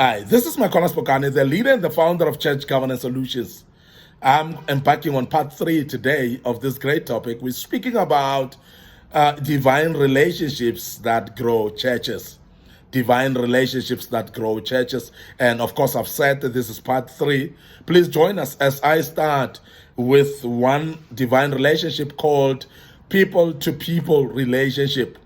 Hi, this is Micornus, Phokane, the leader and the founder of Church Governance Solutions. I'm embarking on part 3 today of this great topic. We're speaking about divine relationships that grow churches. Divine relationships that grow churches. And of course, I've said that this is part 3. Please join us as I start with one divine relationship called people-to-people relationship.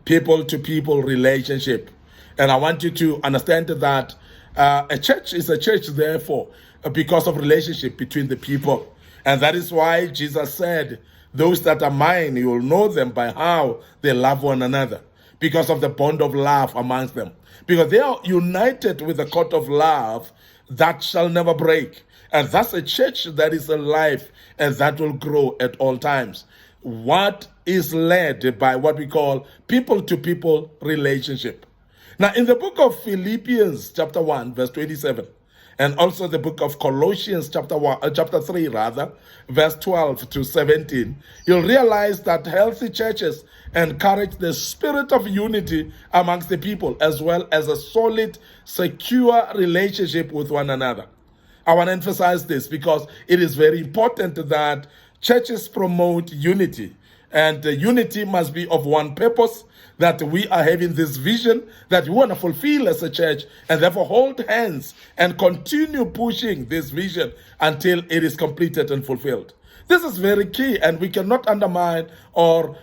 People-to-people relationship. And I want you to understand that a church is a church, therefore, because of relationship between the people. And that is why Jesus said, those that are mine, you will know them by how they love one another, because of the bond of love amongst them. Because they are united with the cord of love that shall never break. And that's a church that is alive and that will grow at all times. What is led by what we call people-to-people relationship. Now, in the book of Philippians, chapter 1, verse 27, and also the book of Colossians, chapter 3, verse 12 to 17, you'll realize that healthy churches encourage the spirit of unity amongst the people, as well as a solid, secure relationship with one another. I want to emphasize this because it is very important that churches promote unity, and unity must be of one purpose, that we are having this vision that we want to fulfill as a church, and therefore hold hands and continue pushing this vision until it is completed and fulfilled. This is very key, and we cannot undermine or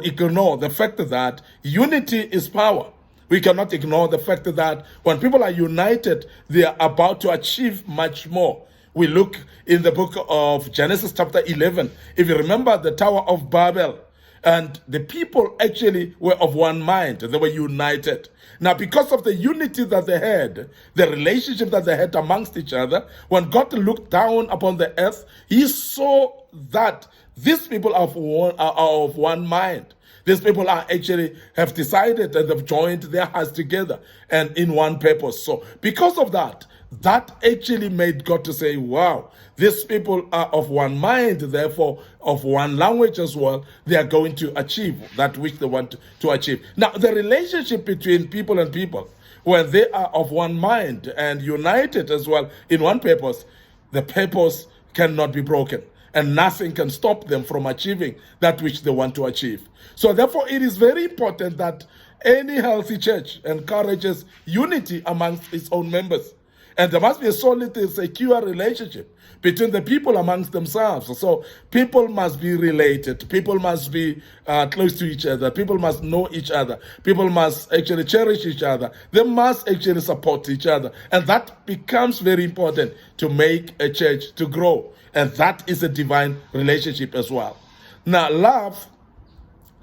ignore the fact that unity is power. We cannot ignore the fact that when people are united, they are about to achieve much more. We look in the book of Genesis chapter 11. If you remember the Tower of Babel, and the people actually were of one mind. They were united. Now, because of the unity that they had, the relationship that they had amongst each other, when God looked down upon the earth, he saw that these people are of one mind. These people are actually have decided and have joined their hearts together and in one purpose. So because of that, that actually made God to say, wow, these people are of one mind, therefore of one language as well. They are going to achieve that which they want to achieve. Now, the relationship between people and people, when they are of one mind and united as well in one purpose, the purpose cannot be broken. And nothing can stop them from achieving that which they want to achieve. So therefore, it is very important that any healthy church encourages unity amongst its own members. And there must be a solid and secure relationship between the people amongst themselves. So people must be related. People must be close to each other. People must know each other. People must actually cherish each other. They must actually support each other. And that becomes very important to make a church to grow. And that is a divine relationship as well. Now, love,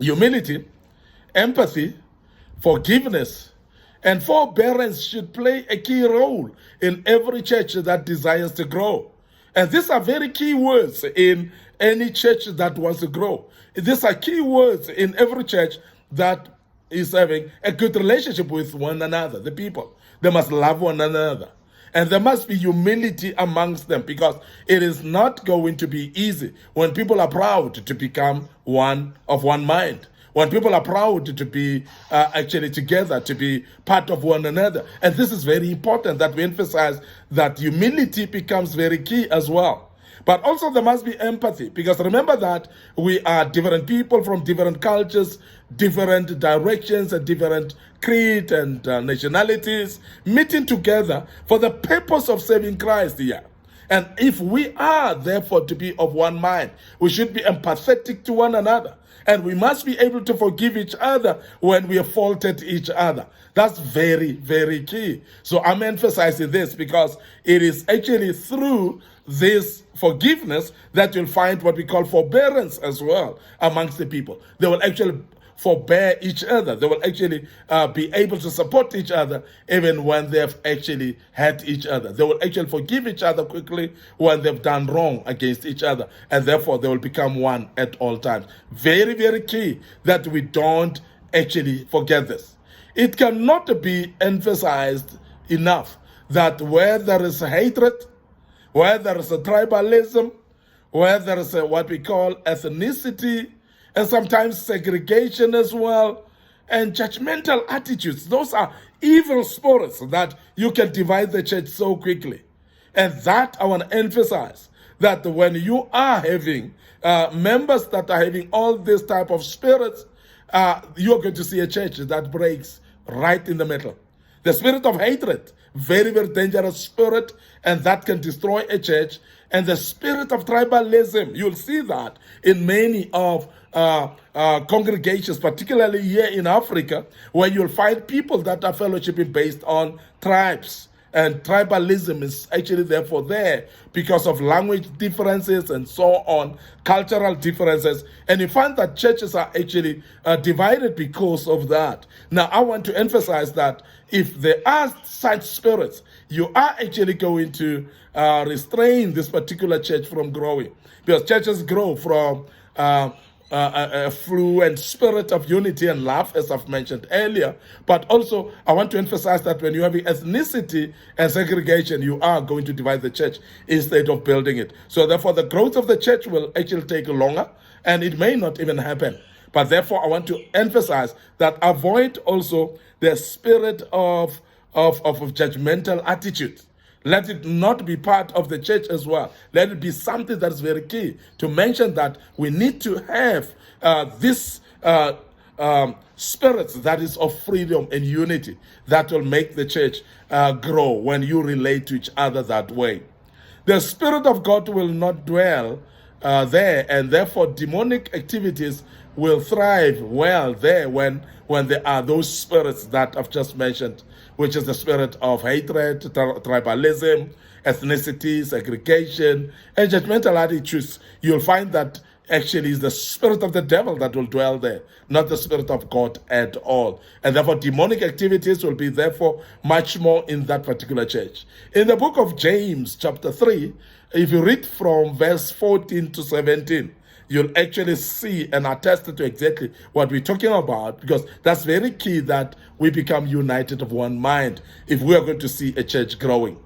humility, empathy, forgiveness, and forbearance should play a key role in every church that desires to grow. And these are very key words in any church that wants to grow. These are key words in every church that is having a good relationship with one another, the people. They must love one another. And there must be humility amongst them, because it is not going to be easy when people are proud to become one of one mind. When people are proud to be actually together, to be part of one another. And this is very important that we emphasize that humility becomes very key as well. But also there must be empathy, because remember that we are different people from different cultures, different directions, and different creed and nationalities meeting together for the purpose of serving Christ here. And if we are therefore to be of one mind, we should be empathetic to one another. And we must be able to forgive each other when we have faulted each other. That's very, very key. So I'm emphasizing this because it is actually through this forgiveness that you'll find what we call forbearance as well amongst the people. They will actually forbear each other. They will actually be able to support each other even when they've actually hurt each other. They will actually forgive each other quickly when they've done wrong against each other. And therefore, they will become one at all times. Very, very key that we don't actually forget this. It cannot be emphasized enough that where there is hatred, where there is a tribalism, where there is what we call ethnicity, and sometimes segregation as well, and judgmental attitudes. Those are evil spirits that you can divide the church so quickly. And that I want to emphasize, that when you are having members that are having all this type of spirits, you're going to see a church that breaks right in the middle. The spirit of hatred, very, very dangerous spirit, and that can destroy a church. And the spirit of tribalism, you'll see that in many of congregations, particularly here in Africa, where you'll find people that are fellowshipping based on tribes. And tribalism is actually therefore there because of language differences and so on, cultural differences. And you find that churches are actually divided because of that. Now, I want to emphasize that if there are such spirits, you are actually going to restrain this particular church from growing. Because churches grow from a fluent spirit of unity and love, as I've mentioned earlier. But also, I want to emphasize that when you have ethnicity and segregation, you are going to divide the church instead of building it. So therefore, the growth of the church will actually take longer, and it may not even happen. But therefore, I want to emphasize that avoid also the spirit of judgmental attitude. Let it not be part of the church as well. Let it be something that is very key to mention, that we need to have this spirit that is of freedom and unity that will make the church grow when you relate to each other that way. The Spirit of God will not dwell there, and therefore demonic activities will thrive well there when there are those spirits that I've just mentioned, which is the spirit of hatred, tribalism, ethnicity, segregation, and judgmental attitudes. You'll find that actually is the spirit of the devil that will dwell there, not the Spirit of God at all. And therefore, demonic activities will be therefore much more in that particular church. In the book of James, chapter 3, if you read from verse 14 to 17, you'll actually see and attest to exactly what we're talking about, because that's very key, that we become united of one mind if we are going to see a church growing.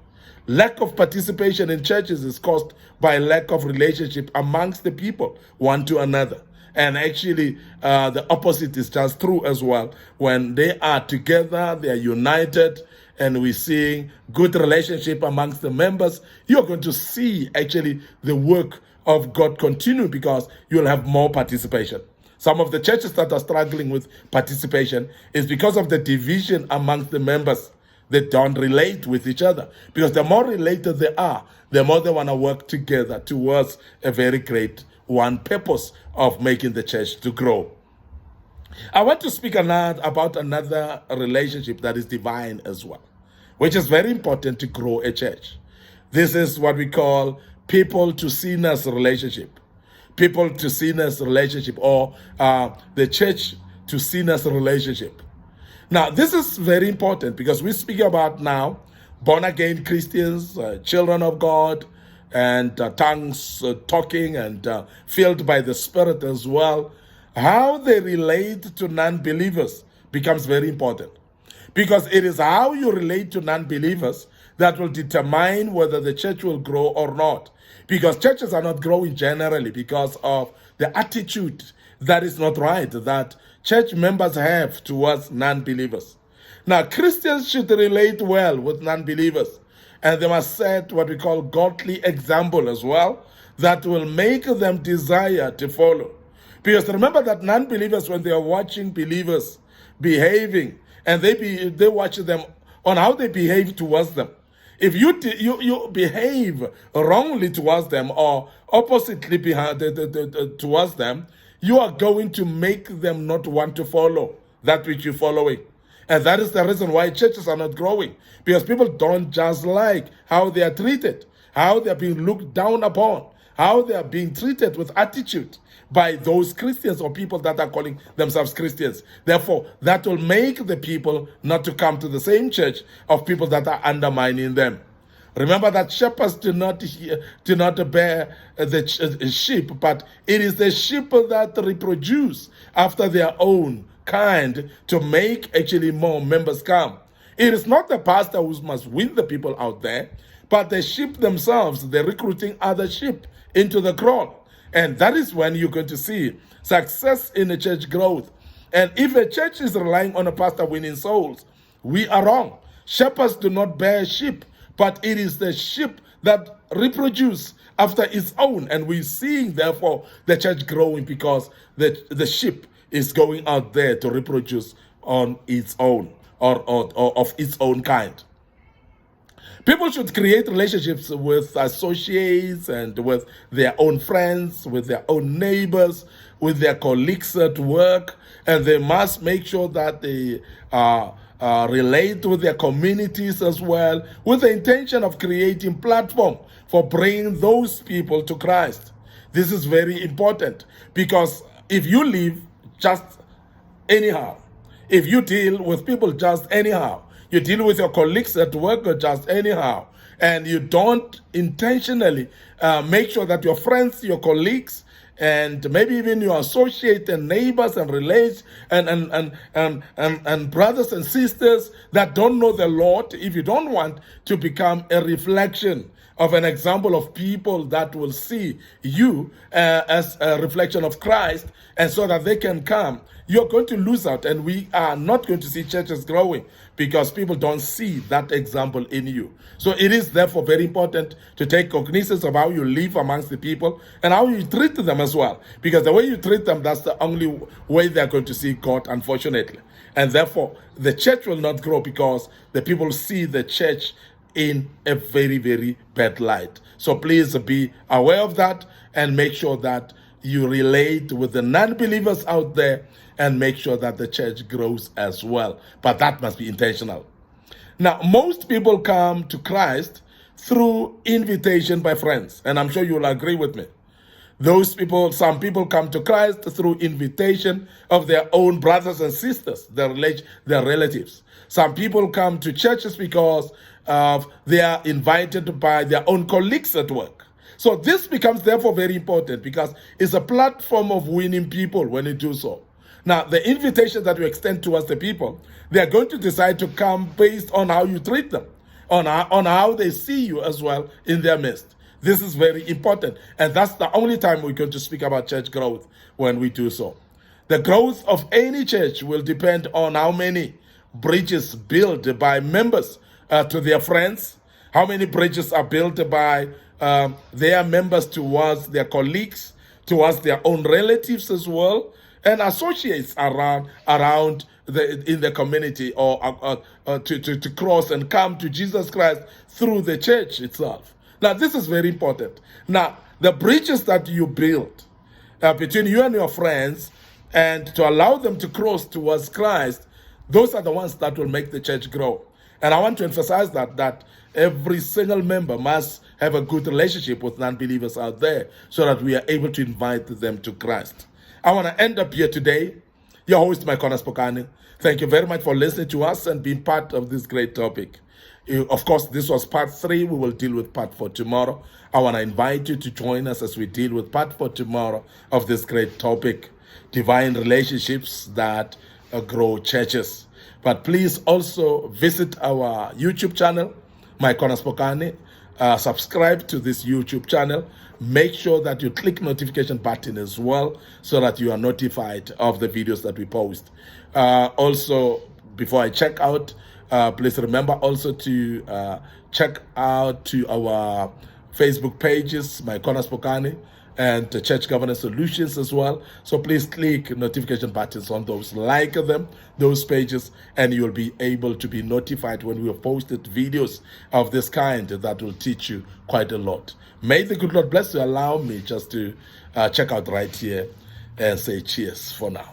Lack of participation in churches is caused by lack of relationship amongst the people, one to another. And actually, the opposite is just true as well. When they are together, they are united, and we're seeing good relationship amongst the members, you're going to see actually the work of God continue, because you'll have more participation. Some of the churches that are struggling with participation is because of the division amongst the members. They don't relate with each other, because the more related they are, the more they want to work together towards a very great one purpose of making the church to grow. I want to speak about another relationship that is divine as well, which is very important to grow a church. This is what we call people to sinners relationship. People to sinners relationship, or the church to sinners relationship. Now, this is very important because we speak about now born-again Christians, children of God, and tongues talking and filled by the Spirit as well. How they relate to non-believers becomes very important, because it is how you relate to non-believers that will determine whether the church will grow or not. Because churches are not growing generally because of the attitude that is not right, that church members have towards non-believers. Now, Christians should relate well with non-believers, and they must set what we call godly example as well, that will make them desire to follow. Because remember that non-believers, when they are watching believers behaving, and they watch them on how they behave towards them. If you behave wrongly towards them, or oppositely towards them, you are going to make them not want to follow that which you're following. And that is the reason why churches are not growing, because people don't just like how they are treated, how they are being looked down upon, how they are being treated with attitude by those Christians or people that are calling themselves Christians. Therefore, that will make the people not to come to the same church of people that are undermining them. Remember that shepherds do not bear the sheep, but it is the sheep that reproduce after their own kind to make actually more members come. It is not the pastor who must win the people out there, but the sheep themselves. They're recruiting other sheep into the crowd. And that is when you're going to see success in the church growth. And if a church is relying on a pastor winning souls, We are wrong. Shepherds do not bear sheep, but it is the sheep that reproduce after its own. And we're seeing, therefore, the church growing because the sheep is going out there to reproduce on its own or of its own kind. People should create relationships with associates and with their own friends, with their own neighbors, with their colleagues at work, and they must make sure that they relate with their communities as well, with the intention of creating platform for bringing those people to Christ. This is very important because if you live just anyhow, if you deal with people just anyhow, you deal with your colleagues at work just anyhow, and you don't intentionally make sure that your friends, your colleagues, and maybe even your associates and neighbors and relations and brothers and sisters that don't know the Lord, if you don't want to become a reflection of an example of people that will see you as a reflection of Christ, and so that they can come, you're going to lose out, and we are not going to see churches growing because people don't see that example in you. So it is therefore very important to take cognizance of how you live amongst the people and how you treat them as well, because the way you treat them, that's the only way they're going to see God, unfortunately. And therefore the church will not grow because the people see the church in a very, very bad light. So please be aware of that and make sure that you relate with the non-believers out there and make sure that the church grows as well. But that must be intentional. Now, most people come to Christ through invitation by friends, and I'm sure you'll agree with me. Some people come to Christ through invitation of their own brothers and sisters, their relatives. Some people come to churches because they are invited by their own colleagues at work. So this becomes therefore very important because it's a platform of winning people when you do so. Now, the invitation that you extend towards the people, they are going to decide to come based on how you treat them, on how they see you as well in their midst. This is very important, and that's the only time we're going to speak about church growth when we do so. The growth of any church will depend on how many bridges built by members to their friends, how many bridges are built by their members towards their colleagues, towards their own relatives as well, and associates around in the community, or to cross and come to Jesus Christ through the church itself. Now, this is very important. Now, the bridges that you build between you and your friends, and to allow them to cross towards Christ, those are the ones that will make the church grow. And I want to emphasize that every single member must have a good relationship with non-believers out there so that we are able to invite them to Christ. I want to end up here today. Your host, Micornus Phokane. Thank you very much for listening to us and being part of this great topic. Of course, this was part 3. We will deal with part 4 tomorrow. I want to invite you to join us as we deal with part 4 tomorrow of this great topic, divine relationships that grow churches. But please also visit our YouTube channel, Micornus Phokane. Subscribe to this YouTube channel. Make sure that you click notification button as well so that you are notified of the videos that we post. Also, before I check out, please remember also to check out to our Facebook pages, Micornus Phokane, and the Church Governance Solutions as well. So please click notification buttons on those, like them, those pages, and you'll be able to be notified when we have posted videos of this kind that will teach you quite a lot. May the good Lord bless you. Allow me just to check out right here and say cheers for now.